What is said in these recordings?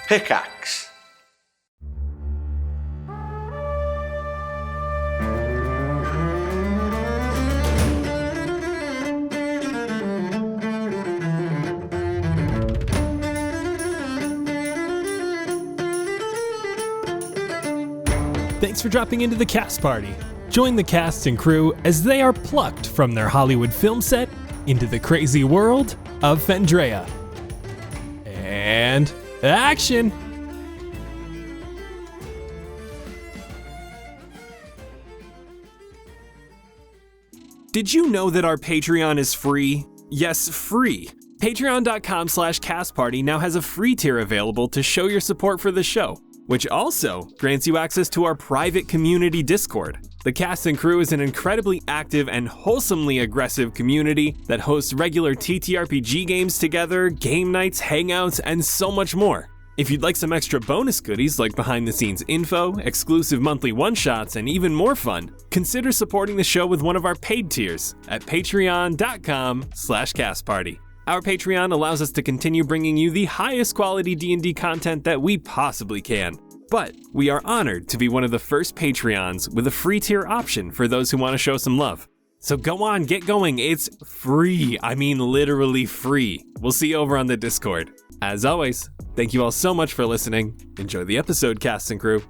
Pickaxe. Thanks for dropping into the cast party. Join the cast and crew as they are plucked from their Hollywood film set into the crazy world of Fendrea. And action! Did you know that our Patreon is free? Yes, free. Patreon.com/castparty now has a free tier available to show your support for the show, which also grants you access to our private community Discord. The cast and crew is an incredibly active and wholesomely aggressive community that hosts regular TTRPG games together, game nights, hangouts, and so much more. If you'd like some extra bonus goodies like behind-the-scenes info, exclusive monthly one-shots, and even more fun, consider supporting the show with one of our paid tiers at patreon.com/castparty. Our Patreon allows us to continue bringing you the highest quality D&D content that we possibly can. But we are honored to be one of the first Patreons with a free tier option for those who want to show some love. So go on, get going. It's free. I mean, literally free. We'll see you over on the Discord. As always, thank you all so much for listening. Enjoy the episode, cast and crew.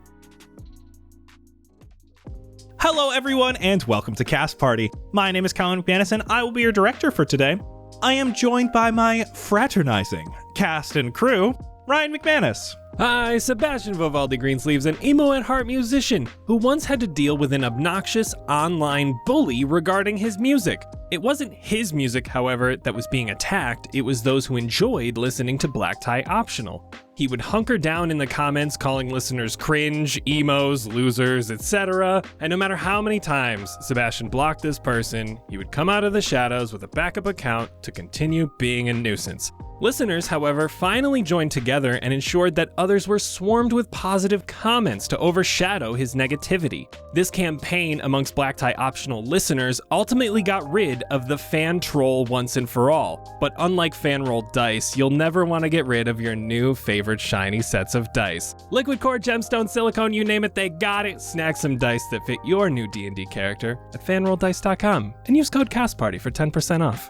Hello, everyone, and welcome to Cast Party. My name is Colin McManus, and I will be your director for today. I am joined by my fraternizing cast and crew, Ryan McManus. Hi, Sebastian Vivaldi Greensleeves, an emo at heart musician who once had to deal with an obnoxious online bully regarding his music. It wasn't his music, however, that was being attacked, it was those who enjoyed listening to Black Tie Optional. He would hunker down in the comments calling listeners cringe, emos, losers, etc. And no matter how many times Sebastian blocked this person, he would come out of the shadows with a backup account to continue being a nuisance. Listeners, however, finally joined together and ensured that others were swarmed with positive comments to overshadow his negativity. This campaign amongst Black Tie Optional listeners ultimately got rid of the fan troll once and for all. But unlike fan roll dice, you'll never want to get rid of your new favorite shiny sets of dice. Liquid core, gemstone, silicone, you name it, they got it. Snag some dice that fit your new D&D character at fanrolldice.com and use code CASTPARTY for 10% off.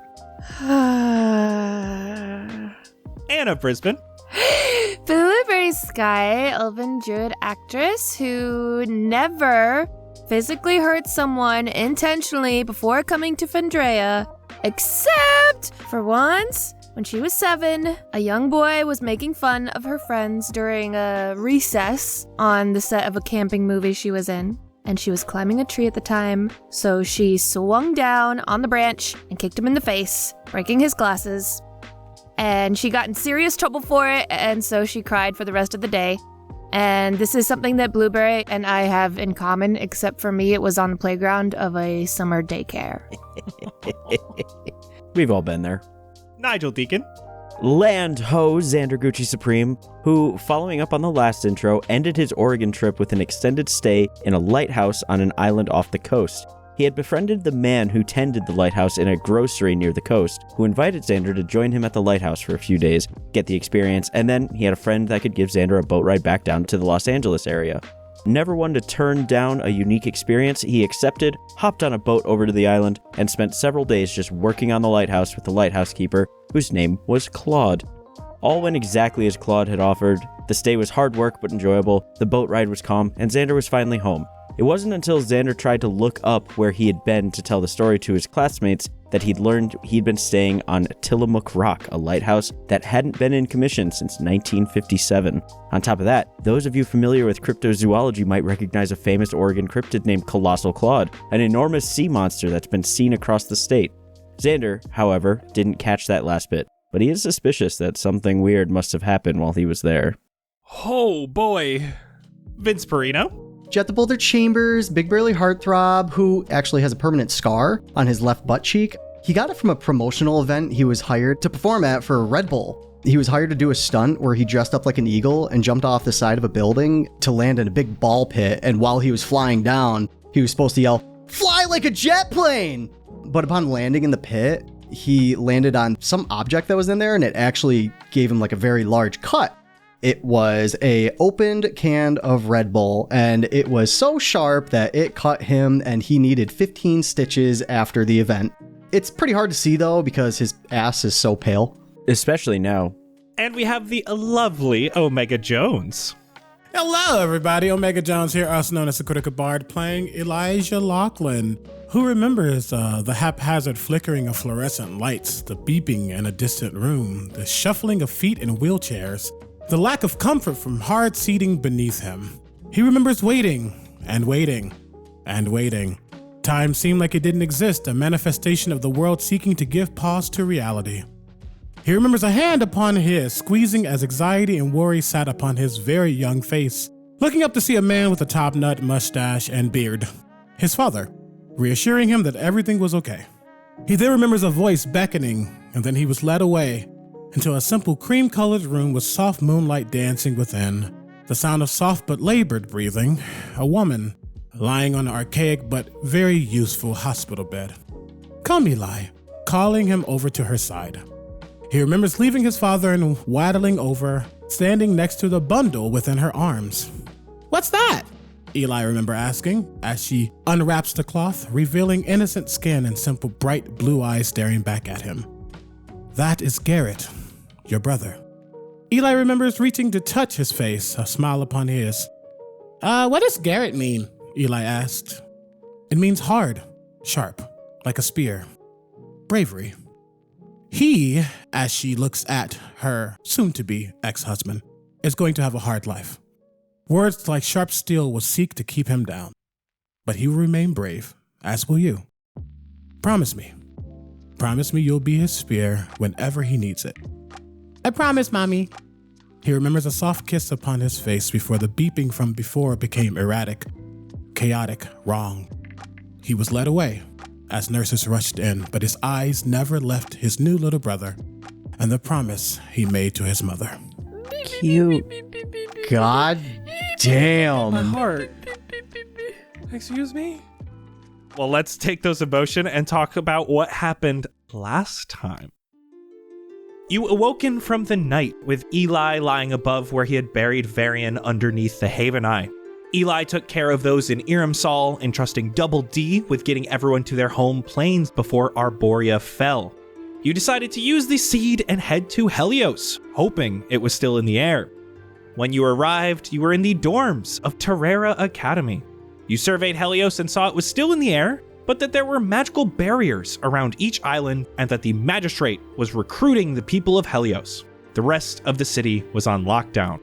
Anna Brisbane. Blueberry Sky, elven druid actress who never physically hurt someone intentionally before coming to Fendrea, except for once when she was 7, a young boy was making fun of her friends during a recess on the set of a camping movie she was in. And she was climbing a tree at the time, so she swung down on the branch and kicked him in the face, breaking his glasses. And she got in serious trouble for it, and so she cried for the rest of the day. And this is something that Blueberry and I have in common, except for me, it was on the playground of a summer daycare. We've all been there. Nigel Deacon. Land ho Xander Gucci Supreme, who, following up on the last intro, ended his Oregon trip with an extended stay in a lighthouse on an island off the coast. He had befriended the man who tended the lighthouse in a grocery near the coast, who invited Xander to join him at the lighthouse for a few days, get the experience, and then he had a friend that could give Xander a boat ride back down to the Los Angeles area. Never one to turn down a unique experience, he accepted, hopped on a boat over to the island, and spent several days just working on the lighthouse with the lighthouse keeper, whose name was Claude. All went exactly as Claude had offered. The stay was hard work but enjoyable, the boat ride was calm, and Xander was finally home. It wasn't until Xander tried to look up where he had been to tell the story to his classmates that he'd learned he'd been staying on Tillamook Rock, a lighthouse that hadn't been in commission since 1957. On top of that, those of you familiar with cryptozoology might recognize a famous Oregon cryptid named Colossal Claude, an enormous sea monster that's been seen across the state. Xander, however, didn't catch that last bit, but he is suspicious that something weird must have happened while he was there. Oh boy. Vince Perino. Jett the Boulder Chambers, Big Burly Heartthrob, who actually has a permanent scar on his left butt cheek. He got it from a promotional event he was hired to perform at for Red Bull. He was hired to do a stunt where he dressed up like an eagle and jumped off the side of a building to land in a big ball pit, and while he was flying down, he was supposed to yell, "Fly like a jet plane!" But upon landing in the pit, he landed on some object that was in there, and it actually gave him like a very large cut. It was a opened can of Red Bull, and it was so sharp that it cut him and he needed 15 stitches after the event. It's pretty hard to see though because his ass is so pale. Especially now. And we have the lovely Omega Jones. Hello, everybody. Omega Jones here, also known as the Critical Bard, playing Elijah Lachlan. Who remembers the haphazard flickering of fluorescent lights, the beeping in a distant room, the shuffling of feet in wheelchairs, the lack of comfort from hard seating beneath him? He remembers waiting and waiting and waiting. Time seemed like it didn't exist, a manifestation of the world seeking to give pause to reality. He remembers a hand upon his, squeezing as anxiety and worry sat upon his very young face, looking up to see a man with a top nut, mustache, and beard. His father, reassuring him that everything was okay. He then remembers a voice beckoning, and then he was led away into a simple cream-colored room with soft moonlight dancing within, the sound of soft but labored breathing, a woman lying on an archaic but very useful hospital bed. "Come, Eli," calling him over to her side. He remembers leaving his father and waddling over, standing next to the bundle within her arms. "What's that?" Eli remember asking, as she unwraps the cloth, revealing innocent skin and simple bright blue eyes staring back at him. "That is Garrett, your brother." Eli remembers reaching to touch his face, a smile upon his. What does Garrett mean?" Eli asked. "It means hard, sharp, like a spear. Bravery." He, as she looks at her soon-to-be ex-husband, is going to have a hard life. Words like sharp steel will seek to keep him down, but he will remain brave, as will you. Promise me. Promise me you'll be his spear whenever he needs it." "I promise, Mommy." He remembers a soft kiss upon his face before the beeping from before became erratic, chaotic, wrong. He was led away as nurses rushed in, but his eyes never left his new little brother and the promise he made to his mother. Cute. God damn. My heart. Excuse me? Well, let's take those emotion and talk about what happened last time. You awoken from the night with Eli lying above where he had buried Varian underneath the Haven Eye. Eli took care of those in Iramsal, entrusting Double D with getting everyone to their home planes before Arborea fell. You decided to use the seed and head to Helios, hoping it was still in the air. When you arrived, you were in the dorms of Terrera Academy. You surveyed Helios and saw it was still in the air, but that there were magical barriers around each island and that the magistrate was recruiting the people of Helios. The rest of the city was on lockdown.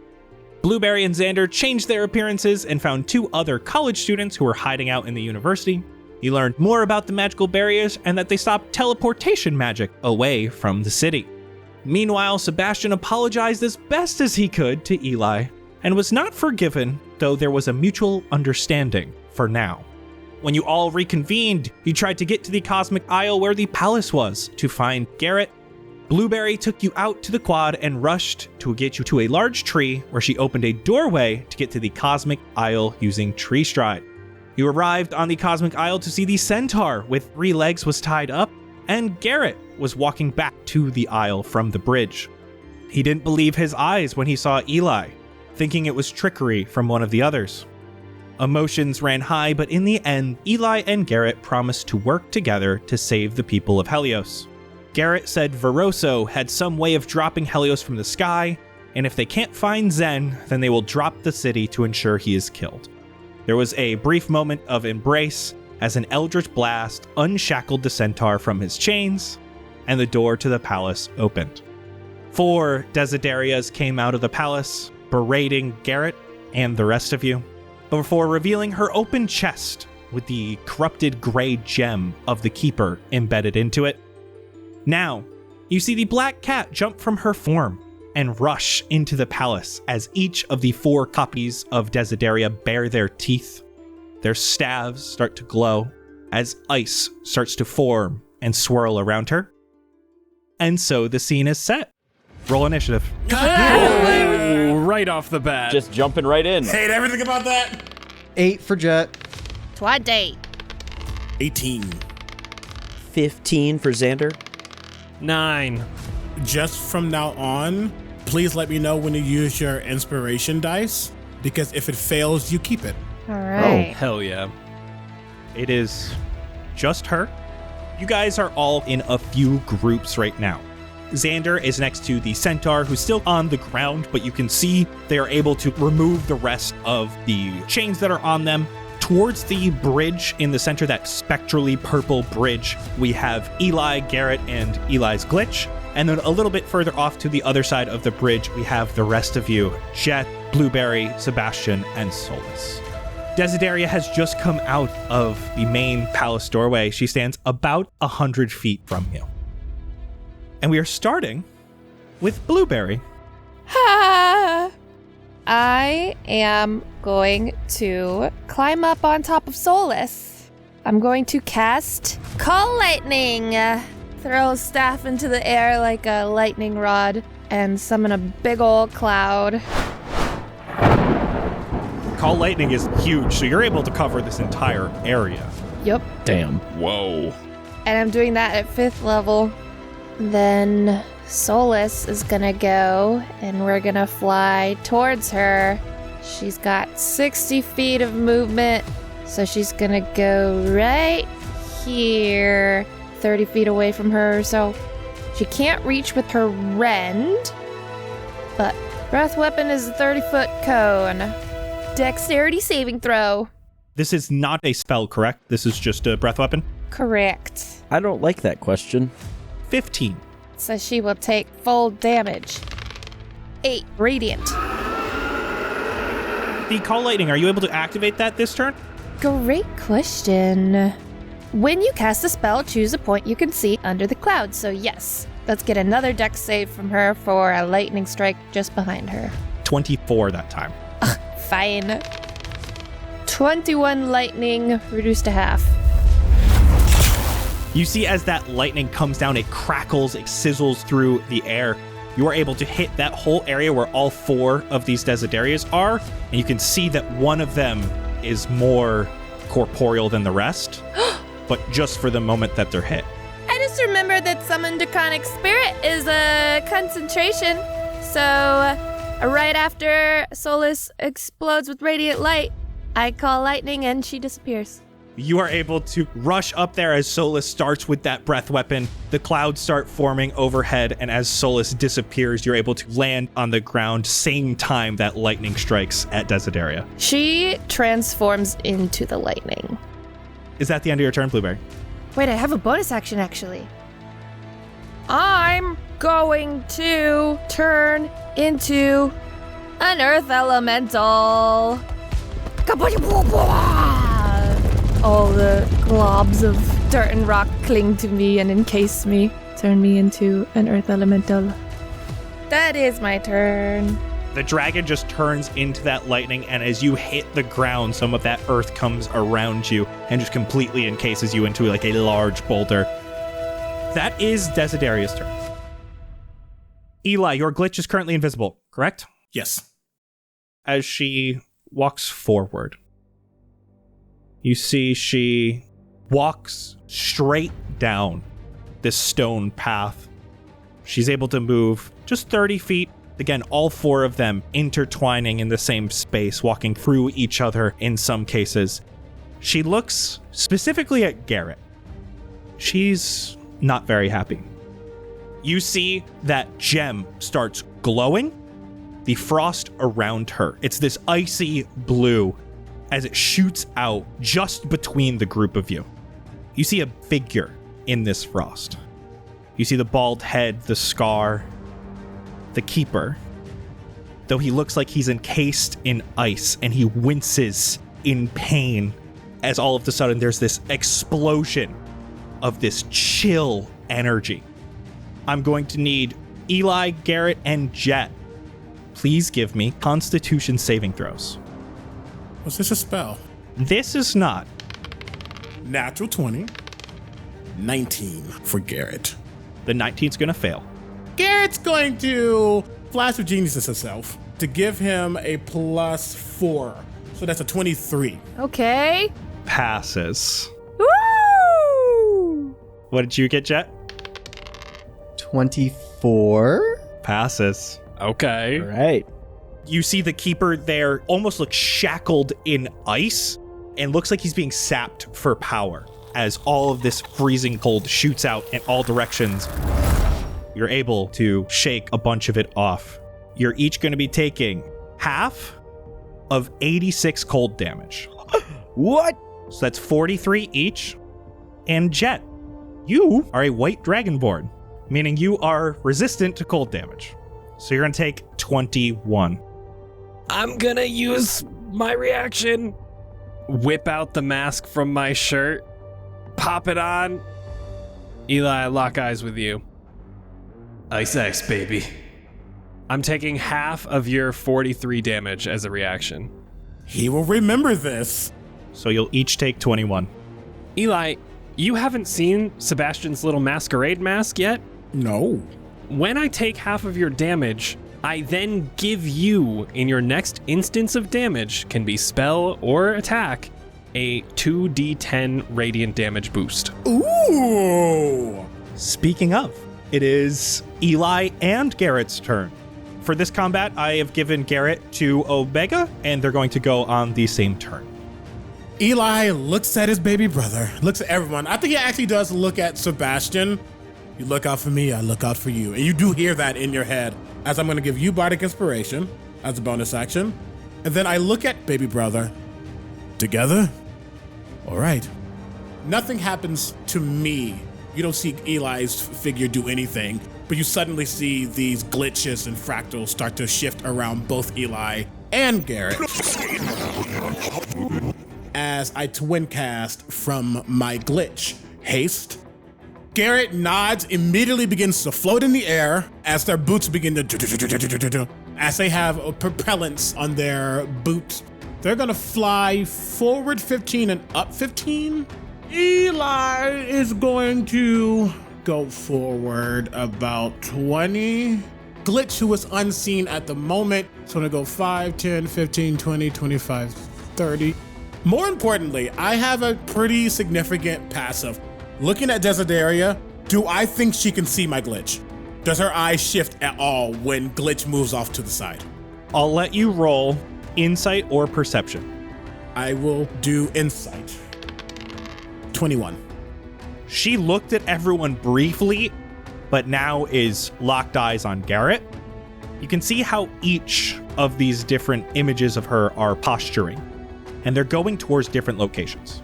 Blueberry and Xander changed their appearances and found 2 other college students who were hiding out in the university. You learned more about the magical barriers and that they stopped teleportation magic away from the city. Meanwhile, Sebastian apologized as best as he could to Eli and was not forgiven, though there was a mutual understanding for now. When you all reconvened, you tried to get to the Cosmic Isle where the palace was to find Garrett. Blueberry took you out to the quad and rushed to get you to a large tree where she opened a doorway to get to the Cosmic Isle using tree stride. You arrived on the Cosmic Isle to see the centaur with 3 legs was tied up, and Garrett was walking back to the isle from the bridge. He didn't believe his eyes when he saw Eli, thinking it was trickery from one of the others. Emotions ran high, but in the end, Eli and Garrett promised to work together to save the people of Helios. Garrett said Veroso had some way of dropping Helios from the sky, and if they can't find Zen, then they will drop the city to ensure he is killed. There was a brief moment of embrace as an eldritch blast unshackled the centaur from his chains, and the door to the palace opened. 4 Desiderias came out of the palace, berating Garrett and the rest of you, before revealing her open chest with the corrupted gray gem of the Keeper embedded into it. Now, you see the black cat jump from her form and rush into the palace as each of the 4 copies of Desideria bare their teeth. Their staves start to glow as ice starts to form and swirl around her. And so the scene is set. Roll initiative. Oh, right off the bat. Just jumping right in. Hate everything about that. 8 for Jett. 20. 18. 15 for Xander. 9. Just from now on, Please let me know when you use your inspiration dice, because if it fails, you keep it. All right. Hell yeah. It is just her. You guys are all in a few groups right now. Xander is next to the centaur, who's still on the ground, but you can see they are able to remove the rest of the chains that are on them. Towards the bridge in the center, that spectrally purple bridge, we have Eli, Garrett, and Eli's glitch. And then a little bit further off to the other side of the bridge, we have the rest of you, Jett, Blueberry, Sebastian, and Solus. Desideria has just come out of the main palace doorway. She stands about 100 feet from you. And we are starting with Blueberry. I am going to climb up on top of Solus. I'm going to cast Call Lightning. Throw a staff into the air like a lightning rod and summon a big old cloud. Call Lightning is huge, so you're able to cover this entire area. Yep. Damn. Whoa. And I'm doing that at 5th level. Then Solus is gonna go and we're gonna fly towards her. She's got 60 feet of movement, so she's gonna go right here, 30 feet away from her. So she can't reach with her rend, but breath weapon is a 30-foot cone. Dexterity saving throw. This is not a spell, correct? This is just a breath weapon? Correct. I don't like that question. 15. So she will take full damage. 8 radiant. The Call Lightning, are you able to activate that this turn? Great question. When you cast a spell, choose a point you can see under the cloud. So yes, let's get another dex save from her for a lightning strike just behind her. 24 that time. Fine. 21 lightning reduced to half. You see as that lightning comes down, it crackles, it sizzles through the air. You are able to hit that whole area where all 4 of these Desiderias are, and you can see that one of them is more corporeal than the rest, but just for the moment that they're hit. I just remembered that Summon Draconic Spirit is a concentration. So right after Solus explodes with radiant light, I call lightning and she disappears. You are able to rush up there as Solus starts with that breath weapon. The clouds start forming overhead, and as Solus disappears, you're able to land on the ground same time that lightning strikes at Desideria. She transforms into the lightning. Is that the end of your turn, Blueberry? Wait, I have a bonus action actually. I'm going to turn into an earth elemental. All the globs of dirt and rock cling to me and encase me. Turn me into an earth elemental. That is my turn. The dragon just turns into that lightning, and as you hit the ground, some of that earth comes around you and just completely encases you into like a large boulder. That is Desideria's turn. Eli, your glitch is currently invisible, correct? Yes. As she walks forward, you see she walks straight down this stone path. She's able to move just 30 feet. Again, all 4 of them intertwining in the same space, walking through each other in some cases. She looks specifically at Garrett. She's not very happy. You see that gem starts glowing. The frost around her, it's this icy blue as it shoots out just between the group of you. You see a figure in this frost. You see the bald head, the scar, the keeper. Though he looks like he's encased in ice and he winces in pain as all of a sudden there's this explosion of this chill energy. I'm going to need Eli, Garrett, and Jett. Please give me Constitution saving throws. Was this a spell? This is not. Natural 20. 19 for Garrett. The 19's going to fail. Garrett's going to Flash of Genius himself to give him a +4. So that's a 23. Okay. Passes. Woo! What did you get, Jett? 24? Passes. Okay. All right. You see the keeper there almost looks shackled in ice and looks like he's being sapped for power as all of this freezing cold shoots out in all directions. You're able to shake a bunch of it off. You're each going to be taking half of 86 cold damage. What? So that's 43 each. And Jett, you are a white dragonborn, meaning you are resistant to cold damage. So you're going to take 21. I'm gonna use my reaction. Whip out the mask from my shirt. Pop it on. Eli, I lock eyes with you. Ice, baby. I'm taking half of your 43 damage as a reaction. He will remember this. So you'll each take 21. Eli, you haven't seen Sebastian's little masquerade mask yet? No. When I take half of your damage, I then give you, in your next instance of damage, can be spell or attack, a 2d10 radiant damage boost. Ooh. Speaking of, it is Eli and Garrett's turn. For this combat, I have given Garrett to Omega, and they're going to go on the same turn. Eli looks at his baby brother, looks at everyone. I think he actually does look at Sebastian. You look out for me, I look out for you. And you do hear that in your head, as I'm going to give you Bardic Inspiration as a bonus action. And then I look at baby brother. Together? All right. Nothing happens to me. You don't see Eli's figure do anything, but you suddenly see these glitches and fractals start to shift around both Eli and Garrett as I twin cast from my glitch. Haste. Garrett nods, immediately begins to float in the air as their boots begin to, as they have propellants on their boots. They're gonna fly forward 15 and up 15. Eli is going to go forward about 20. Glitch, who is unseen at the moment, is gonna go 5, 10, 15, 20, 25, 30. More importantly, I have a pretty significant passive. Looking at Desideria, do I think she can see my glitch? Does her eyes shift at all when glitch moves off to the side? I'll let you roll insight or perception. I will do insight. 21. She looked at everyone briefly, but now is locked eyes on Garrett. You can see how each of these different images of her are posturing, and they're going towards different locations.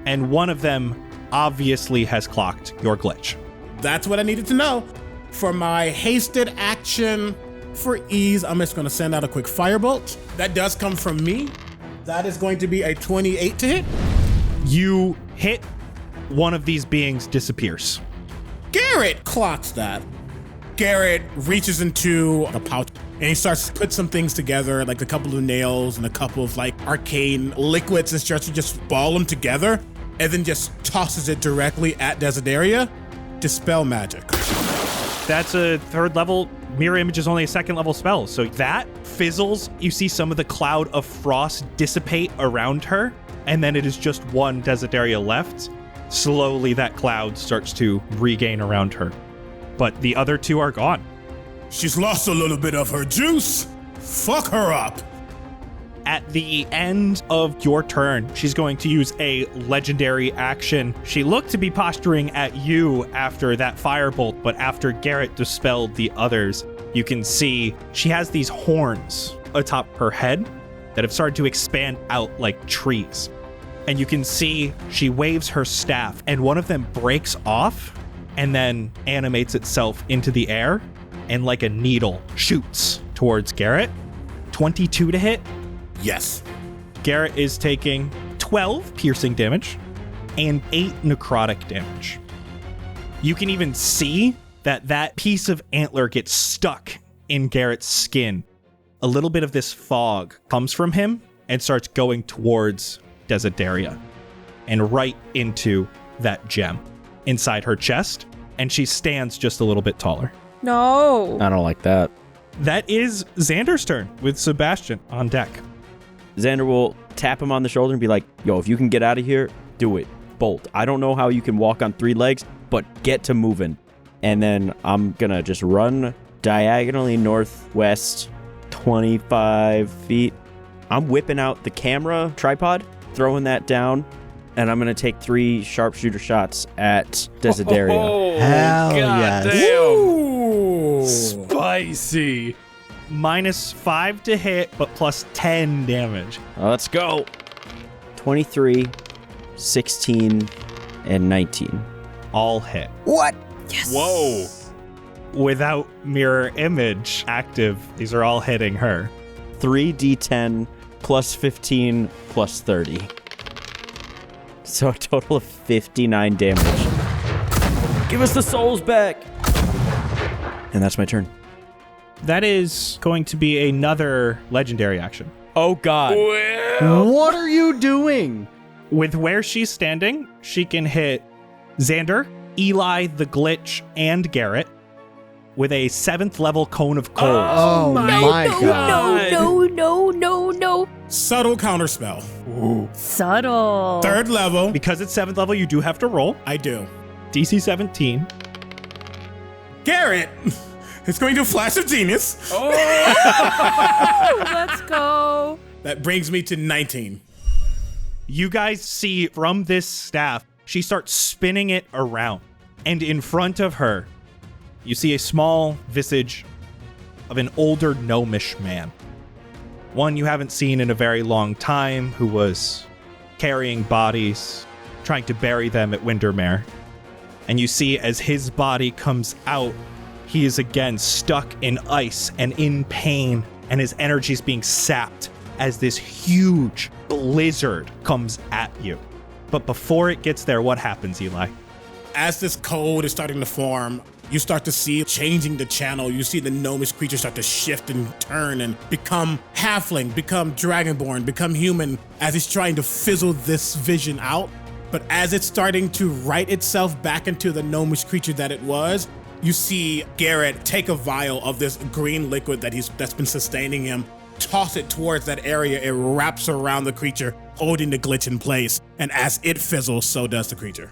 And one of them obviously has clocked your glitch. That's what I needed to know. For my hasted action, for ease, I'm just gonna send out a quick firebolt. That does come from me. That is going to be a 28 to hit. You hit, one of these beings disappears. Garrett clocks that. Garrett reaches into a pouch and he starts to put some things together, like a couple of nails and a couple of like arcane liquids, and starts to just ball them together and then just tosses it directly at Desideria. Dispel magic. That's a 3rd level. Mirror image is only a 2nd level spell. So that fizzles. You see some of the cloud of frost dissipate around her, and then it is just one Desideria left. Slowly that cloud starts to regain around her, but the other two are gone. She's lost a little bit of her juice. Fuck her up. At the end of your turn, she's going to use a legendary action. She looked to be posturing at you after that firebolt, but after Garrett dispelled the others, you can see she has these horns atop her head that have started to expand out like trees. And you can see she waves her staff, and one of them breaks off and then animates itself into the air and like a needle shoots towards Garrett. 22 to hit. Yes. Garrett is taking 12 piercing damage and 8 necrotic damage. You can even see that piece of antler gets stuck in Garrett's skin. A little bit of this fog comes from him and starts going towards Desideria and right into that gem inside her chest, and she stands just a little bit taller. No. I don't like that. That is Xander's turn with Sebastian on deck. Xander will tap him on the shoulder and be like, yo, if you can get out of here, do it. Bolt. I don't know how you can walk on 3 legs, but get to moving. And then I'm going to just run diagonally northwest 25 feet. I'm whipping out the camera tripod, throwing that down, and I'm going to take 3 sharpshooter shots at Desideria. Oh, Hell God yes. damn. Ooh. Spicy. -5 to hit, but plus 10 damage. Let's go. 23, 16, and 19. All hit. Yes. Whoa. Without mirror image active, these are all hitting her. 3d10 plus 15 plus 30. So a total of 59 damage. Give us the souls back. And that's my turn. That is going to be another legendary action. Oh God. What are you doing? With where she's standing, she can hit Xander, Eli, the Glitch, and Garrett with a 7th level Cone of Cold. Oh my God. No. Subtle counterspell. Subtle. 3rd level. Because it's 7th level, you do have to roll. I do. DC 17. Garrett is going to Flash of Genius. Let's go. That brings me to 19. You guys see from this staff, she starts spinning it around. And in front of her, you see a small visage of an older gnomish man. One you haven't seen in a very long time, who was carrying bodies, trying to bury them at Windermere. And you see as his body comes out, he is again stuck in ice and in pain, and his energy is being sapped as this huge blizzard comes at you. But before it gets there, what happens, Eli? As this cold is starting to form, you start to see changing the channel. You see the gnomish creature start to shift and turn and become halfling, become dragonborn, become human as he's trying to fizzle this vision out. But as it's starting to right itself back into the gnomish creature that it was, you see Garrett take a vial of this green liquid that's been sustaining him, toss it towards that area. It wraps around the creature, holding the glitch in place. And as it fizzles, so does the creature.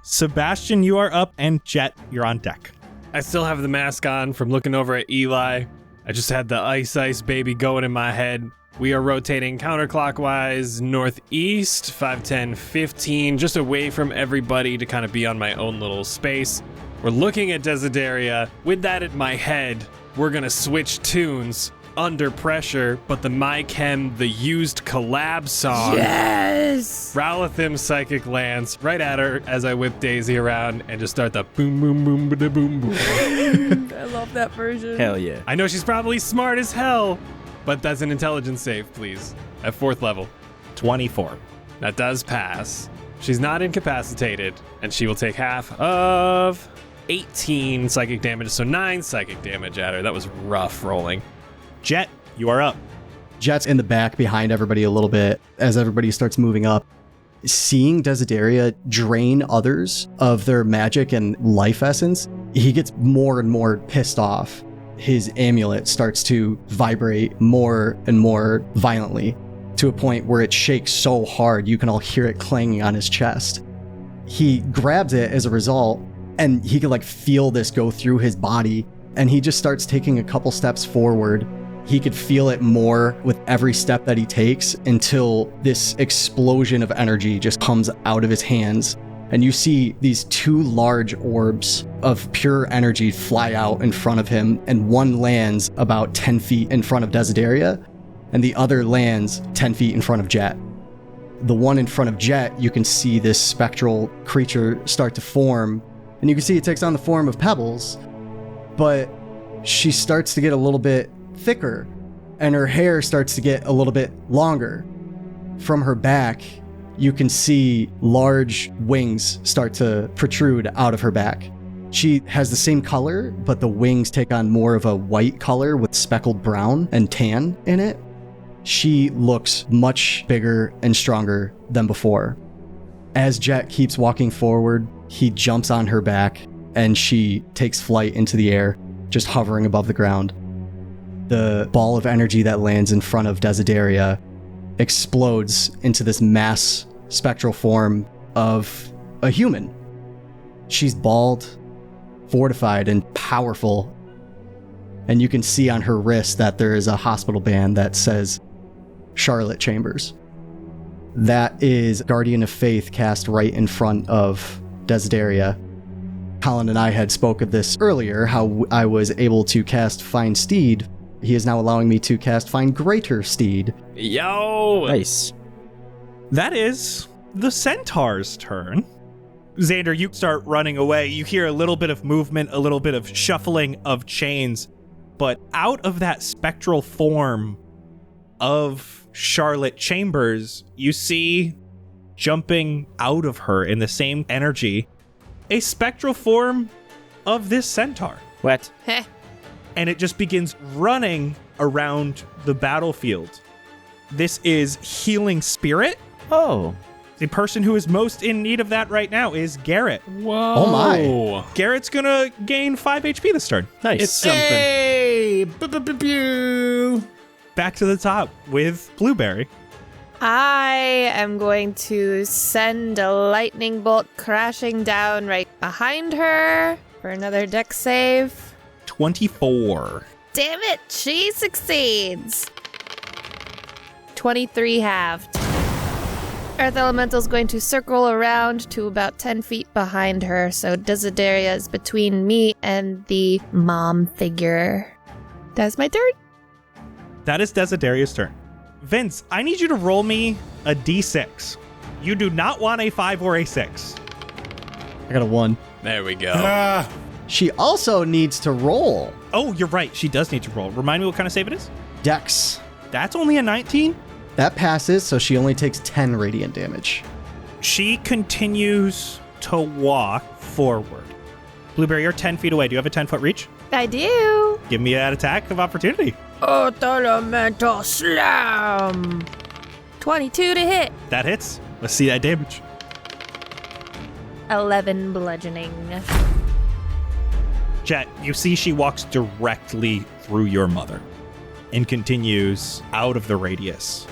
Sebastian, you are up, and Jett, you're on deck. I still have the mask on from looking over at Eli. I just had the ice baby going in my head. We are rotating counterclockwise northeast, 5, 10, 15, just away from everybody to kind of be on my own little space. We're looking at Desideria. With that in my head, we're going to switch tunes under pressure, but the My Chem, the used collab song. Yes. Ralathim's Psychic Lance right at her as I whip Daisy around and just start the boom, boom, boom, ba boom, boom. I love that version. Hell yeah. I know she's probably smart as hell, but that's an intelligence save, please. At 4th level. 24. That does pass. She's not incapacitated, and she will take half of 18 psychic damage, so 9 psychic damage at her. That was rough rolling. Jett, you are up. Jett's in the back behind everybody a little bit as everybody starts moving up. Seeing Desideria drain others of their magic and life essence, he gets more and more pissed off. His amulet starts to vibrate more and more violently to a point where it shakes so hard you can all hear it clanging on his chest. He grabs it as a result, and he can feel this go through his body, and he just starts taking a couple steps forward. He could feel it more with every step that he takes until this explosion of energy just comes out of his hands. And you see these 2 large orbs of pure energy fly out in front of him, and one lands about 10 feet in front of Desideria, and the other lands 10 feet in front of Jett. The one in front of Jett, you can see this spectral creature start to form, and you can see it takes on the form of Pebbles, but she starts to get a little bit thicker, and her hair starts to get a little bit longer. From her back, you can see large wings start to protrude out of her back. She has the same color, but the wings take on more of a white color with speckled brown and tan in it. She looks much bigger and stronger than before. As Jett keeps walking forward, he jumps on her back, and she takes flight into the air, just hovering above the ground. The ball of energy that lands in front of Desideria explodes into this mass spectral form of a human. She's bald, fortified, and powerful. and you can see on her wrist that there is a hospital band that says Charlotte Chambers. That is Guardian of Faith cast right in front of Desideria. Colin and I had spoke of this earlier, how I was able to cast Find Steed. He is now allowing me to cast Find Greater Steed. Yo! Nice. That is the centaur's turn. Xander, you start running away. You hear a little bit of movement, a little bit of shuffling of chains, but out of that spectral form of Charlotte Chambers, you see jumping out of her in the same energy, a spectral form of this centaur. What? Heh. And it just begins running around the battlefield. This is Healing Spirit. Oh. The person who is most in need of that right now is Garrett. Whoa. Oh my. Garrett's gonna gain 5 HP this turn. Nice. It's something. Hey! Pew. Back to the top with Blueberry. I am going to send a lightning bolt crashing down right behind her for another dex save. 24. Damn it, she succeeds. 23 halved. Earth Elemental's going to circle around to about 10 feet behind her, so Desideria is between me and the mom figure. That's my turn. That is Desideria's turn. Vince, I need you to roll me a d6. You do not want a 5 or a 6. I got a 1. There we go. Ah, She also needs to roll Oh, you're right. She does need to roll. Remind me what kind of save it is? Dex. That's only a 19. That passes, so she only takes 10 radiant damage. She continues to walk forward. Blueberry, you're 10 feet away. Do you have a 10-foot reach? I do. Give me that attack of opportunity. Earth Elemental Slam. 22 to hit. That hits. Let's see that damage. 11 bludgeoning. Jett, you see she walks directly through your mother and continues out of the radius.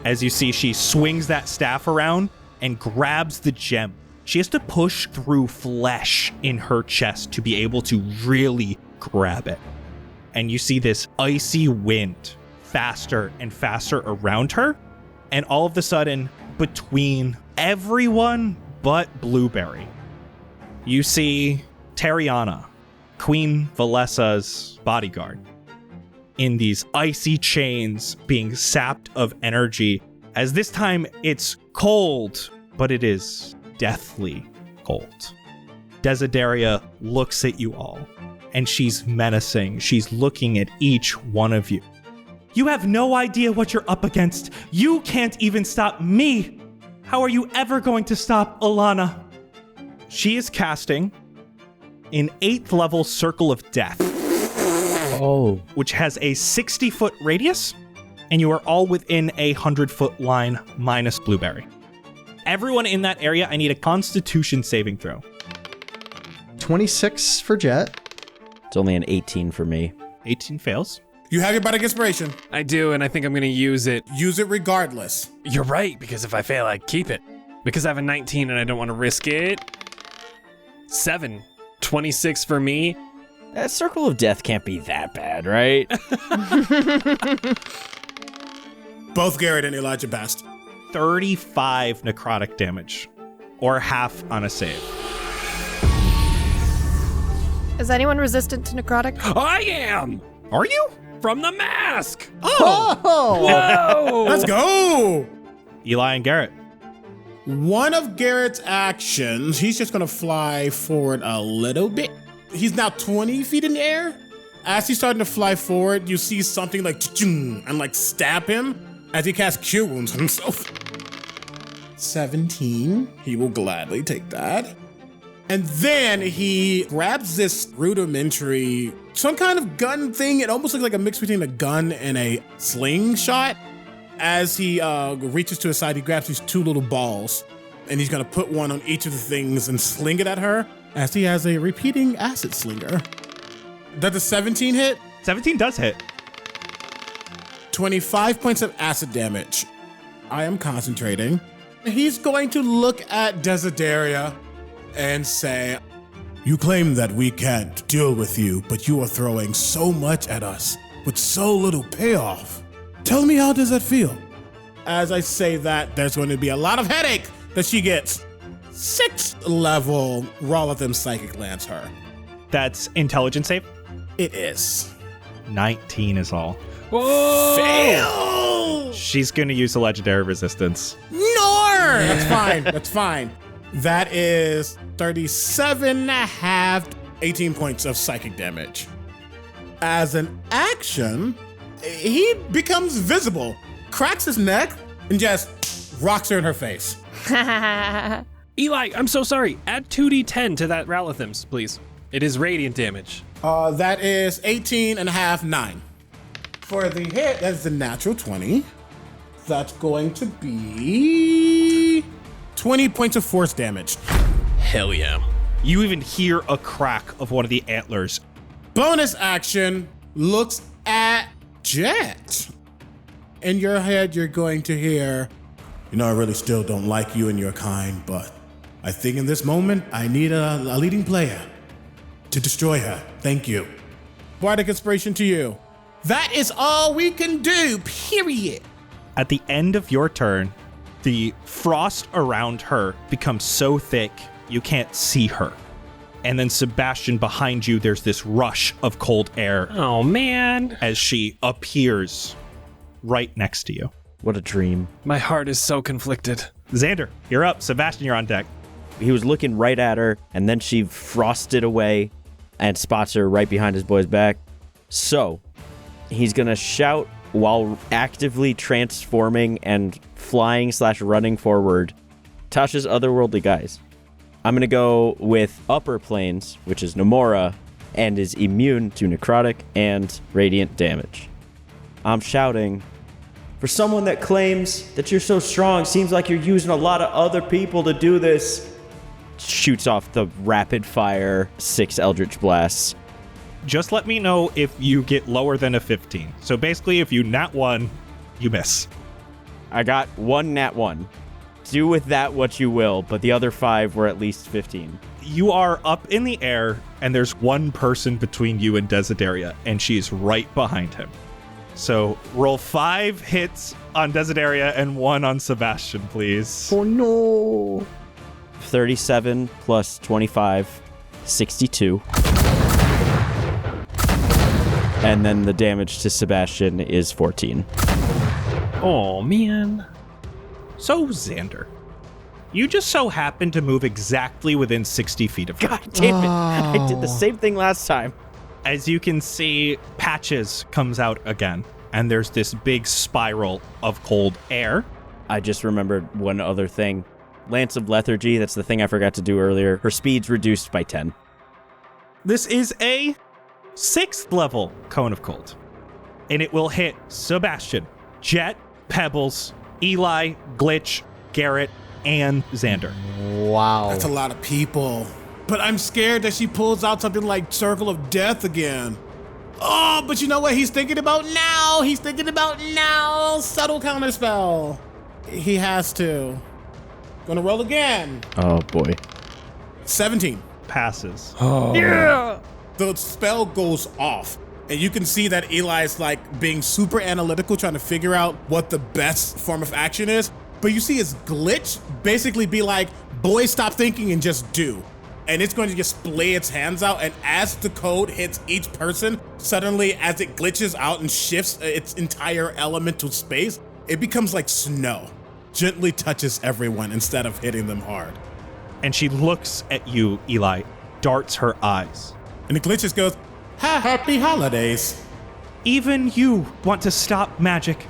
As you see, she swings that staff around and grabs the gem. She has to push through flesh in her chest to be able to really grab it. And you see this icy wind faster and faster around her. And all of a sudden, between everyone but Blueberry, you see Tariana, Queen Valessa's bodyguard, in these icy chains being sapped of energy, as this time it's cold, but it is deathly cold. Desideria looks at you all, and she's menacing. She's looking at each one of you. You have no idea what you're up against. You can't even stop me. How are you ever going to stop Alana? She is casting an 8th level Circle of Death. Oh. Which has a 60-foot radius, and you are all within a 100-foot line minus Blueberry. Everyone in that area, I need a Constitution saving throw. 26 for Jett. It's only an 18 for me. 18 fails. you have your bardic inspiration. I do, and I think I'm going to use it. Use it regardless. You're right, because if I fail, I keep it. Because I have a 19 and I don't want to risk it. 7. 26 for me. That Circle of Death can't be that bad, right? Both Garrett and Elijah passed. 35 necrotic damage, or half on a save. Is anyone resistant to necrotic? I am! Are you? From the mask! Oh! Whoa! Let's go! Eli and Garrett. One of Garrett's actions, he's just gonna fly forward a little bit. He's now 20 feet in the air. As he's starting to fly forward, you see something like cha-chung and like stab him as he casts Cure Wounds on himself. 17. He will gladly take that. And then he grabs this rudimentary, some kind of gun thing. It almost looks like a mix between a gun and a slingshot. As he reaches to his side, he grabs these 2 little balls, and he's gonna put one on each of the things and sling it at her, as he has a repeating acid slinger. Does the 17 hit? 17 does hit. 25 points of acid damage. I am concentrating. He's going to look at Desideria and say, You claim that we can't deal with you, but you are throwing so much at us with so little payoff. Tell me, how does that feel? As I say that, there's going to be a lot of headache that she gets. 6th level Rolitham Psychic lands her. That's intelligence save? It is. 19 is all. Whoa! Fail! She's going to use the legendary resistance. That's fine. That's fine. That is 37 and a half, 18 points of psychic damage. As an action, he becomes visible, cracks his neck, and just rocks her in her face. Eli, I'm so sorry. Add 2d10 to that Ralitham's, please. It is radiant damage. That is 18 and a half, 9. For the hit, that's a natural 20. That's going to be 20 points of force damage. Hell yeah. You even hear a crack of one of the antlers. Bonus action looks at Jett. In your head, you're going to hear, I really still don't like you and your kind, but I think in this moment, I need a leading player to destroy her. Thank you. Bardic Inspiration to you. That is all we can do, period. At the end of your turn, the frost around her becomes so thick you can't see her. And then Sebastian, behind you, there's this rush of cold air. Oh, man. As she appears right next to you. What a dream. My heart is so conflicted. Xander, you're up. Sebastian, you're on deck. He was looking right at her, and then she frosted away and spots her right behind his boy's back. So, he's going to shout while actively transforming and flying/running forward. Tasha's otherworldly guys. I'm going to go with Upper Planes, which is Nomura, and is immune to necrotic and radiant damage. I'm shouting, for someone that claims that you're so strong, seems like you're using a lot of other people to do this. Shoots off the rapid fire 6 Eldritch Blasts. Just let me know if you get lower than a 15. So basically, if you nat 1, you miss. I got 1 nat 1. Do with that what you will, but the other 5 were at least 15. You are up in the air, and there's one person between you and Desideria, and she's right behind him. So roll 5 hits on Desideria and 1 on Sebastian, please. Oh no. 37 plus 25, 62. And then the damage to Sebastian is 14. Oh, man. So, Xander, you just so happen to move exactly within 60 feet of her. God damn it. I did the same thing last time. As you can see, Patches comes out again, and there's this big spiral of cold air. I just remembered one other thing. Lance of Lethargy, that's the thing I forgot to do earlier. Her speed's reduced by 10. This is a 6th level Cone of Cold, and it will hit Sebastian, Jett, Pebbles, Eli, Glitch, Garrett, and Xander. Wow. That's a lot of people. But I'm scared that she pulls out something like Circle of Death again. Oh, but you know what he's thinking about now? He's thinking about now. Subtle counterspell. He has to. Gonna roll again. Oh, boy. 17. Passes. Oh. Yeah! The spell goes off. And you can see that Eli's like being super analytical, trying to figure out what the best form of action is. But you see his glitch basically be like, boy, stop thinking and just do. And it's going to just splay its hands out. And as the code hits each person, suddenly as it glitches out and shifts its entire elemental space, it becomes like snow. Gently touches everyone instead of hitting them hard. And she looks at you, Eli, darts her eyes. And the glitch just goes, happy holidays. Even you want to stop magic.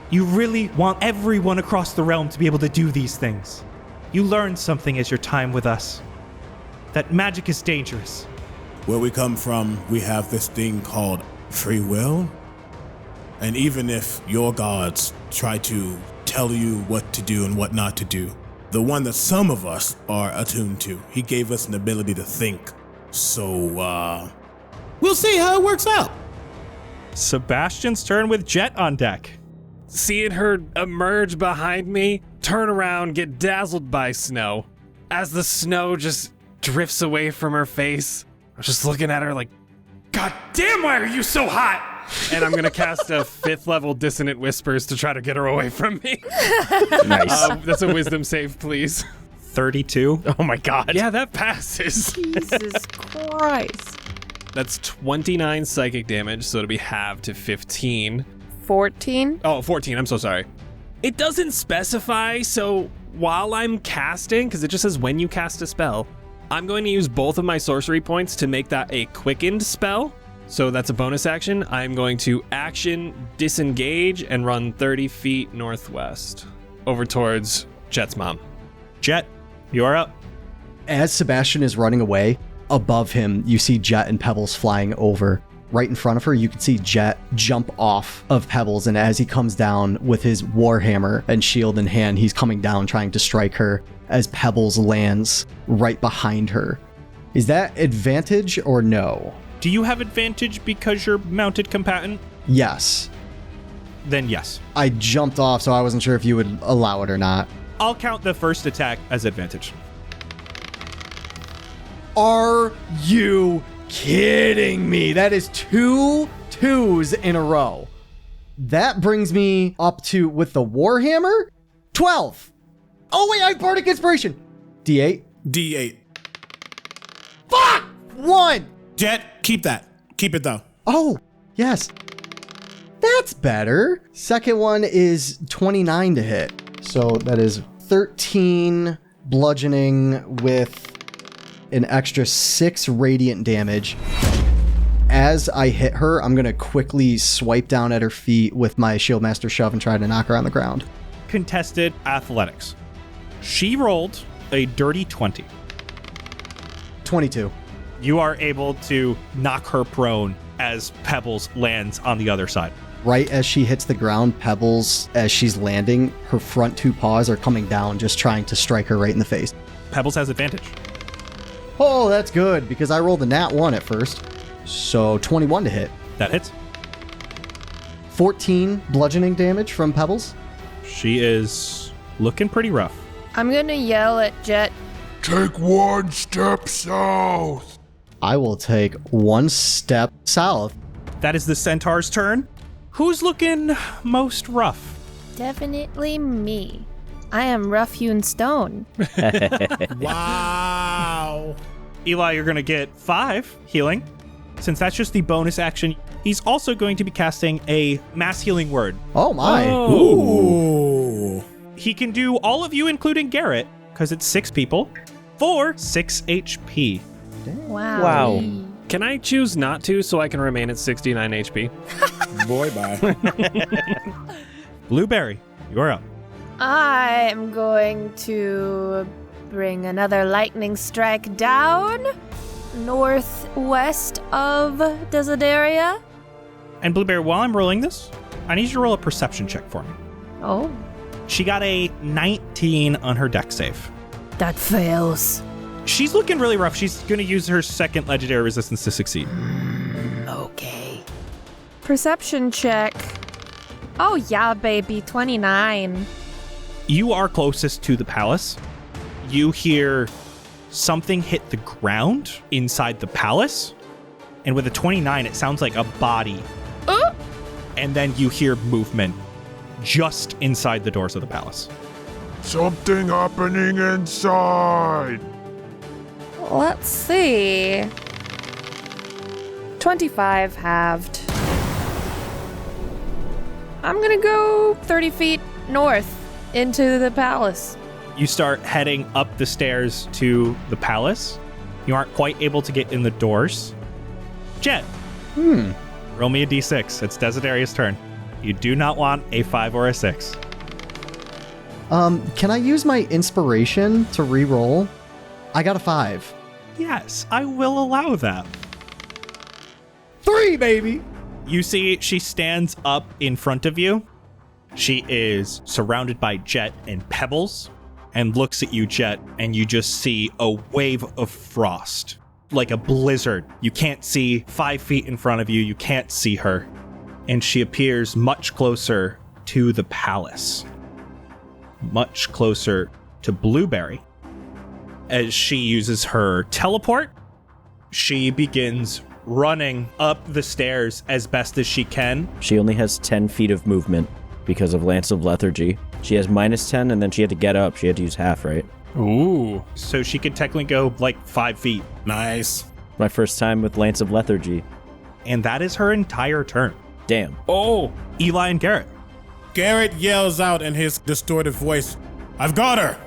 You really want everyone across the realm to be able to do these things. You learned something as your time with us. That magic is dangerous. Where we come from, we have this thing called free will. And even if your gods try to tell you what to do and what not to do, the one that some of us are attuned to, he gave us an ability to think. So, we'll see how it works out. Sebastian's turn with Jett on deck. Seeing her emerge behind me, turn around, get dazzled by snow. As the snow just drifts away from her face. I'm just looking at her like, God damn, why are you so hot? And I'm going to cast a 5th level Dissonant Whispers to try to get her away from me. Nice. That's a wisdom save, please. 32. Oh my god. Yeah, that passes. Jesus Christ. That's 29 psychic damage, so it'll be halved to 15. 14? Oh, 14, I'm so sorry. It doesn't specify, so while I'm casting, because it just says when you cast a spell, I'm going to use both of my sorcery points to make that a quickened spell. So that's a bonus action. I'm going to action disengage and run 30 feet northwest over towards Jett's mom. Jett, you are up. As Sebastian is running away, above him, you see Jett and Pebbles flying over. Right in front of her, you can see Jett jump off of Pebbles, and as he comes down with his warhammer and shield in hand, he's coming down trying to strike her as Pebbles lands right behind her. Is that advantage or no? Do you have advantage because you're mounted combatant? Yes. Then yes. I jumped off, so I wasn't sure if you would allow it or not. I'll count the first attack as advantage. Are you kidding me? That is 2 2s in a row. That brings me up to, with the Warhammer, 12. Oh wait, I have Bardic Inspiration. D8. D8. Fuck! 1. Jett, keep that. Keep it though. Oh, yes. That's better. Second one is 29 to hit. So that is 13 bludgeoning with an extra 6 radiant damage. As I hit her, I'm going to quickly swipe down at her feet with my Shieldmaster Shove and try to knock her on the ground. Contested athletics. She rolled a dirty 20. 22. You are able to knock her prone as Pebbles lands on the other side. Right as she hits the ground, Pebbles, as she's landing, her front 2 paws are coming down, just trying to strike her right in the face. Pebbles has advantage. Oh, that's good, because I rolled a nat 1 at first. So 21 to hit. That hits. 14 bludgeoning damage from Pebbles. She is looking pretty rough. I'm gonna yell at Jett. Take 1 step south. I will take 1 step south. That is the centaur's turn. Who's looking most rough? Definitely me. I am rough-hewn stone. Wow. Eli, you're going to get 5 healing. Since that's just the bonus action, he's also going to be casting a mass healing word. Oh my. Ooh. He can do all of you, including Garrett, because it's 6 people, for 6 HP. Wow. Wow. Can I choose not to so I can remain at 69 HP? Boy, bye. Blueberry, you're up. I am going to bring another lightning strike down northwest of Desideria. And Blueberry, while I'm rolling this, I need you to roll a perception check for me. Oh, She got a 19 on her dex save. that fails. She's looking really rough. She's going to use her second legendary resistance to succeed. Okay. Perception check. Oh yeah, baby, 29. You are closest to the palace. You hear something hit the ground inside the palace. And with a 29, it sounds like a body. And then you hear movement just inside the doors of the palace. Something happening inside. Let's see. 25 halved. I'm gonna go 30 feet north into the palace. You start heading up the stairs to the palace. You aren't quite able to get in the doors. Jett. Roll me a d6. It's Desideria's turn. You do not want a 5 or a 6. Can I use my inspiration to re-roll? I got a 5. Yes, I will allow that. 3, baby! You see, she stands up in front of you. She is surrounded by Jett and Pebbles and looks at you, Jett, and you just see a wave of frost, like a blizzard. You can't see 5 feet in front of you. You can't see her. And she appears much closer to the palace, much closer to Blueberry. as she uses her teleport. She begins running up the stairs as best as she can. She only has 10 feet of movement because of Lance of Lethargy. She has minus 10, and then she had to get up. She had to use half, right? Ooh. So she could technically go like 5 feet. Nice. My first time with Lance of Lethargy. And that is her entire turn. Damn. Oh. Eli and Garrett. Garrett yells out in his distorted voice, "I've got her!"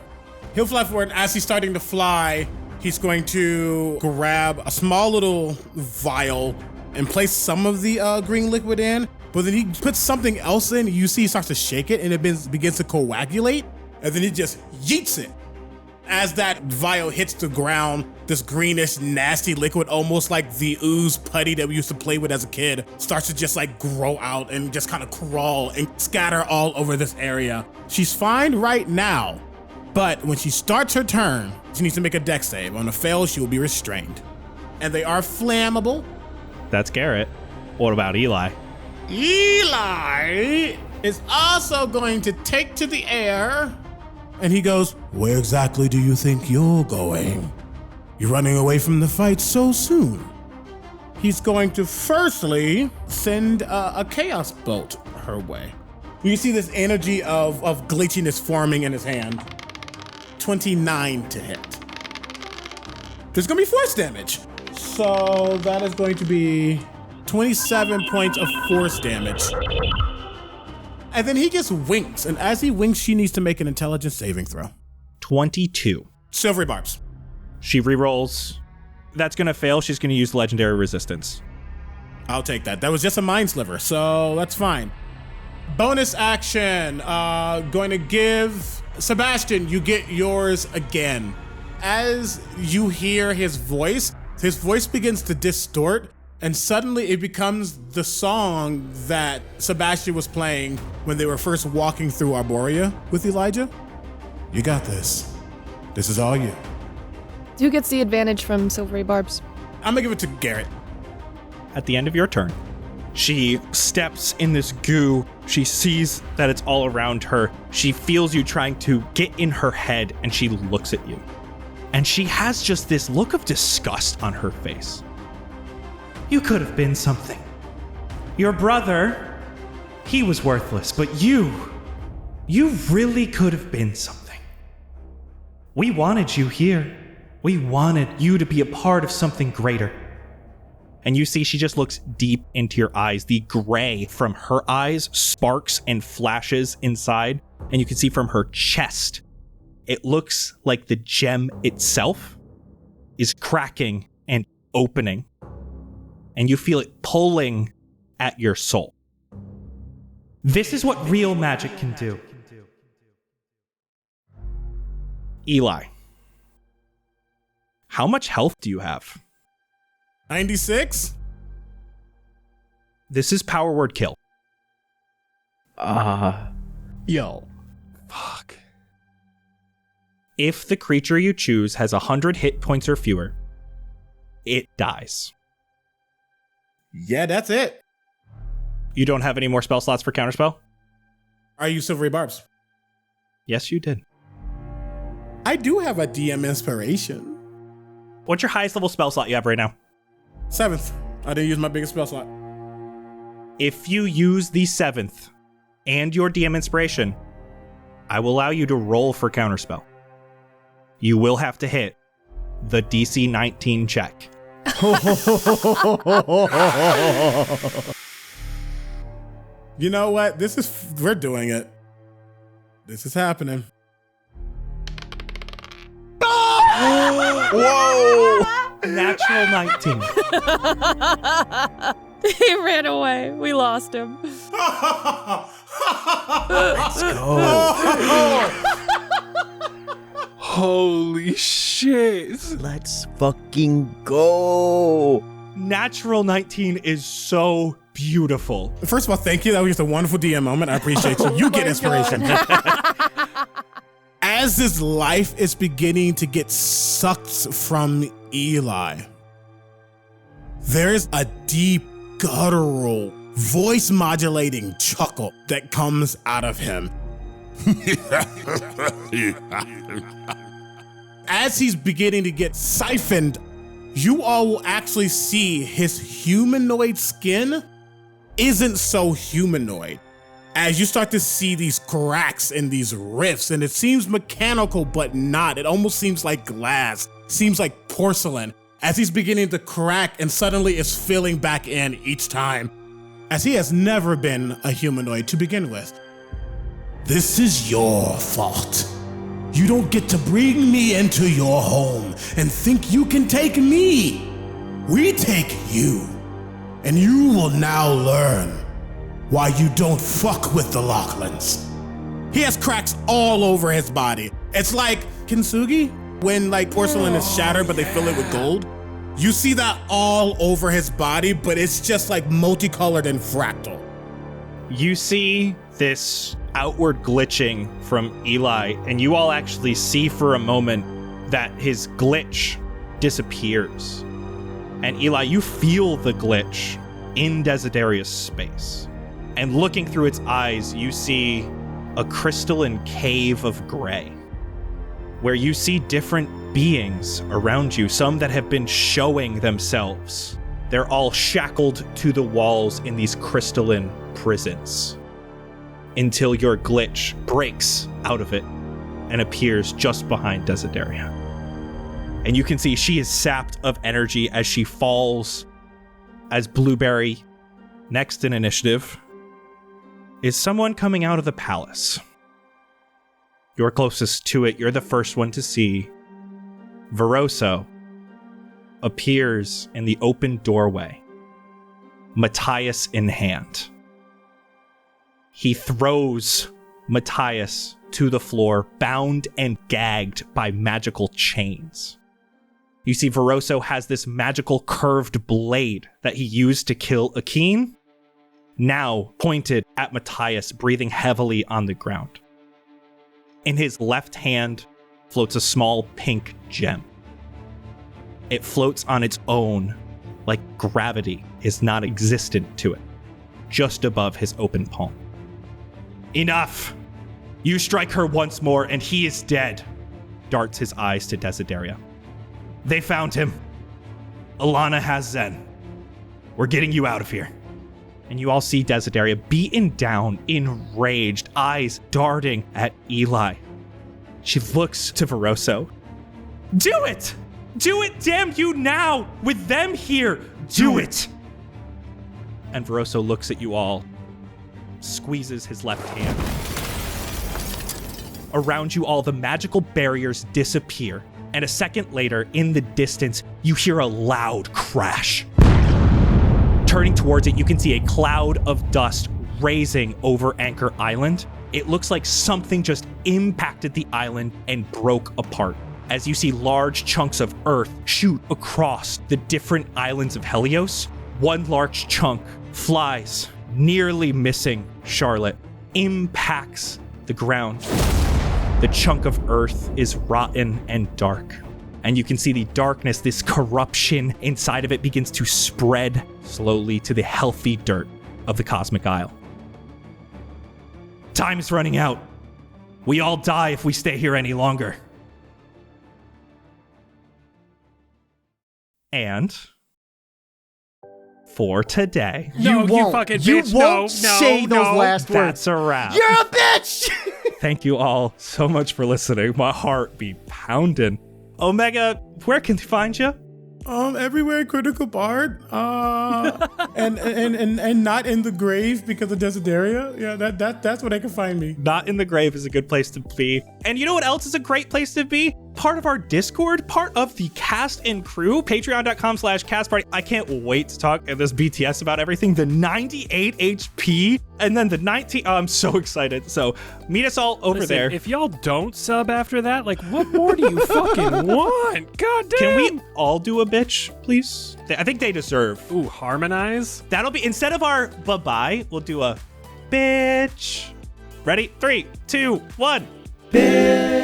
He'll fly forward, and as he's starting to fly, he's going to grab a small little vial and place some of the green liquid in, but then he puts something else in. You see he starts to shake it, and it begins to coagulate, and then he just yeets it. As that vial hits the ground, this greenish, nasty liquid, almost like the ooze putty that we used to play with as a kid, starts to just like grow out and just kind of crawl and scatter all over this area. She's fine right now, but when she starts her turn, she needs to make a dex save. On a fail, she will be restrained. And they are flammable. That's Garrett. What about Eli? Eli is also going to take to the air. And he goes, "Where exactly do you think you're going? You're running away from the fight so soon." He's going to firstly send a chaos bolt her way. You see this energy of glitchiness forming in his hand. 29 to hit. There's going to be force damage. So that is going to be 27 points of force damage. And then he just winks, and as he winks, she needs to make an intelligence saving throw. 22. Silvery barbs. She rerolls. That's going to fail. She's going to use legendary resistance. I'll take that. That was just a mind sliver, so that's fine. Bonus action. Going to give Sebastian, you get yours again. As you hear his voice begins to distort, and suddenly it becomes the song that Sebastian was playing when they were first walking through Arborea with Elijah. You got this. This is all you. Who gets the advantage from silvery barbs? I'm gonna give it to Garrett. At the end of your turn, she steps in this goo. She sees that it's all around her. She feels you trying to get in her head, and she looks at you. And she has just this look of disgust on her face. You could have been something. Your brother, he was worthless, but you really could have been something. We wanted you here. We wanted you to be a part of something greater. And you see she just looks deep into your eyes. The gray from her eyes sparks and flashes inside, and you can see from her chest, it looks like the gem itself is cracking and opening. And you feel it pulling at your soul. This is what real magic can do. Eli, how much health do you have? 96? This is power word kill. Yo. Fuck. If the creature you choose has 100 hit points or fewer, it dies. Yeah, that's it. You don't have any more spell slots for counterspell? Are you silvery barbs? Yes, you did. I do have a DM inspiration. What's your highest level spell slot you have right now? 7th. I didn't use my biggest spell slot. If you use the 7th and your DM inspiration, I will allow you to roll for counterspell. You will have to hit the DC 19 check. You know what? We're doing it. This is happening. Whoa! Natural 19. He ran away. We lost him. Let's go. Holy shit. Let's fucking go. Natural 19 is so beautiful. First of all, thank you. That was just a wonderful DM moment. I appreciate you. You get inspiration. As this life is beginning to get sucked from Eli, there's a deep, guttural, voice modulating chuckle that comes as he's beginning to get siphoned, you all will actually see his humanoid skin isn't so humanoid. As you start to see these cracks and these rifts, and it seems mechanical, but not. It almost seems like glass, seems like porcelain, as he's beginning to crack and suddenly is filling back in each time, as he has never been a humanoid to begin with. This is your fault. You don't get to bring me into your home and think you can take me. We take you, and you will now learn why you don't fuck with the Lachlan's. He has cracks all over his body. It's like kintsugi, when like porcelain is shattered, but they fill it with gold. You see that all over his body, but it's just like multicolored and fractal. You see this outward glitching from Eli, and you all actually see for a moment that his glitch disappears. And Eli, you feel the glitch in Desideria's space. And looking through its eyes, you see a crystalline cave of gray, where you see different beings around you, some that have been showing themselves. They're all shackled to the walls in these crystalline prisons, until your glitch breaks out of it and appears just behind Desideria. And you can see she is sapped of energy as she falls, as Blueberry, next in initiative, is someone coming out of the palace. You're closest to it. You're the first one to see. Veroso appears in the open doorway, Matthias in hand. He throws Matthias to the floor, bound and gagged by magical chains. You see Veroso has this magical curved blade that he used to kill Akeen, now pointed at Matthias, breathing heavily on the ground. In his left hand floats a small pink gem. It floats on its own, like gravity is not existent to it, just above his open palm. Enough! You strike her once more and he is dead, darts his eyes to Desideria. They found him. Alana has Zen. We're getting you out of here. And you all see Desideria beaten down, enraged, eyes darting at Eli. She looks to Veroso. Do it! Do it, damn you now! With them here, do it! And Veroso looks at you all, squeezes his left hand. Around you all, the magical barriers disappear, and a second later, in the distance, you hear a loud crash. Turning towards it, you can see a cloud of dust raising over Anchor Island. It looks like something just impacted the island and broke apart, as you see large chunks of earth shoot across the different islands of Helios. One large chunk flies, nearly missing Charlotte, impacts the ground. The chunk of earth is rotten and dark. And you can see the darkness, this corruption inside of it begins to spread slowly to the healthy dirt of the Cosmic Isle. Time is running out. We all die if we stay here any longer. And for today, No, you fucking bitch. You won't say those last words. that's a wrap. You're a bitch! Thank you all so much for listening. My heart be pounding. Omega, where can they find you? Everywhere Critical Bard, and not in the grave because of Desideria. Yeah, that's where they can find me. Not in the grave is a good place to be. And you know what else is a great place to be? Part of our Discord, part of the cast and crew, patreon.com/castparty. I can't wait to talk in this BTS about everything. The 98 HP and then the 19. Oh, I'm so excited. So meet us all over there. If y'all don't sub after that, like, what more do you fucking want? God damn. Can we all do a bitch, please? I think they deserve. Ooh, harmonize? That'll be, instead of our bye-bye, we'll do a bitch. Ready? 3, 2, 1. Bitch.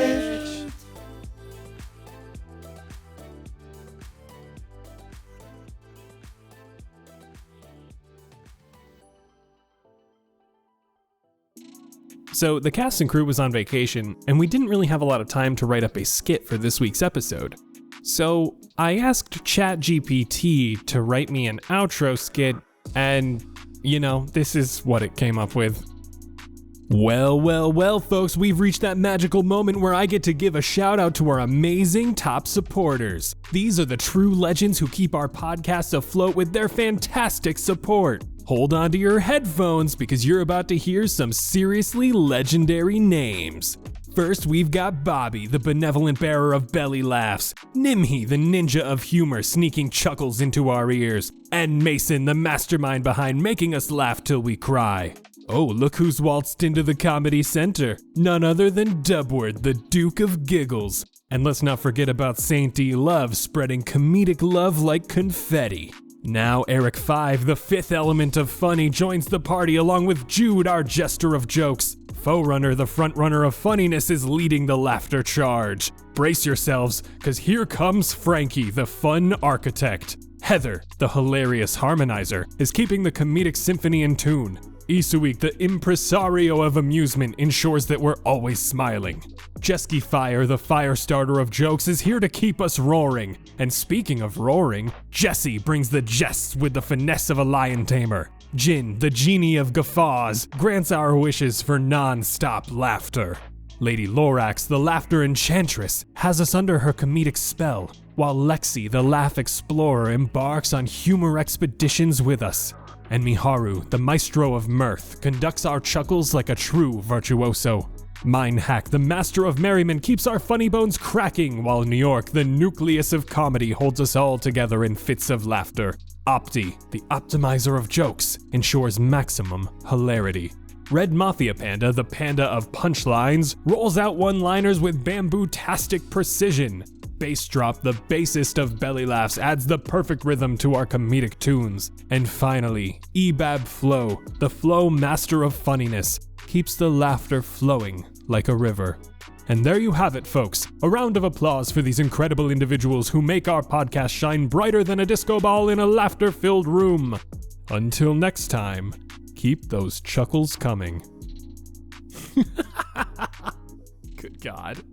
So the cast and crew was on vacation, and we didn't really have a lot of time to write up a skit for this week's episode. So I asked ChatGPT to write me an outro skit, and, this is what it came up with. Well, folks, we've reached that magical moment where I get to give a shout out to our amazing top supporters. These are the true legends who keep our podcast afloat with their fantastic support. Hold on to your headphones because you're about to hear some seriously legendary names. First, we've got Bobby, the benevolent bearer of belly laughs, Nimhi, the ninja of humor sneaking chuckles into our ears, and Mason, the mastermind behind making us laugh till we cry. Oh, look who's waltzed into the comedy center. None other than Dubward, the Duke of Giggles. And let's not forget about Saint E. Love spreading comedic love like confetti. Now Eric 5, the fifth element of funny, joins the party along with Jude, our jester of jokes. Foerunner, the frontrunner of funniness, is leading the laughter charge. Brace yourselves, cause here comes Frankie, the fun architect. Heather, the hilarious harmonizer, is keeping the comedic symphony in tune. Isuik, the impresario of amusement, ensures that we're always smiling. Jesky Fire, the fire starter of jokes, is here to keep us roaring. And speaking of roaring, Jesse brings the jests with the finesse of a lion tamer. Jin, the genie of guffaws, grants our wishes for non-stop laughter. Lady Lorax, the laughter enchantress, has us under her comedic spell, while Lexi, the laugh explorer, embarks on humor expeditions with us. And Miharu, the maestro of mirth, conducts our chuckles like a true virtuoso. Mindhack, the master of merriment, keeps our funny bones cracking, while New York, the nucleus of comedy, holds us all together in fits of laughter. Opti, the optimizer of jokes, ensures maximum hilarity. Red Mafia Panda, the panda of punchlines, rolls out one-liners with bamboo-tastic precision. Bass Drop, the bassist of belly laughs, adds the perfect rhythm to our comedic tunes. And finally, Ebab Flow, the flow master of funniness, keeps the laughter flowing like a river. And there you have it, folks. A round of applause for these incredible individuals who make our podcast shine brighter than a disco ball in a laughter-filled room. Until next time, keep those chuckles coming. Good God.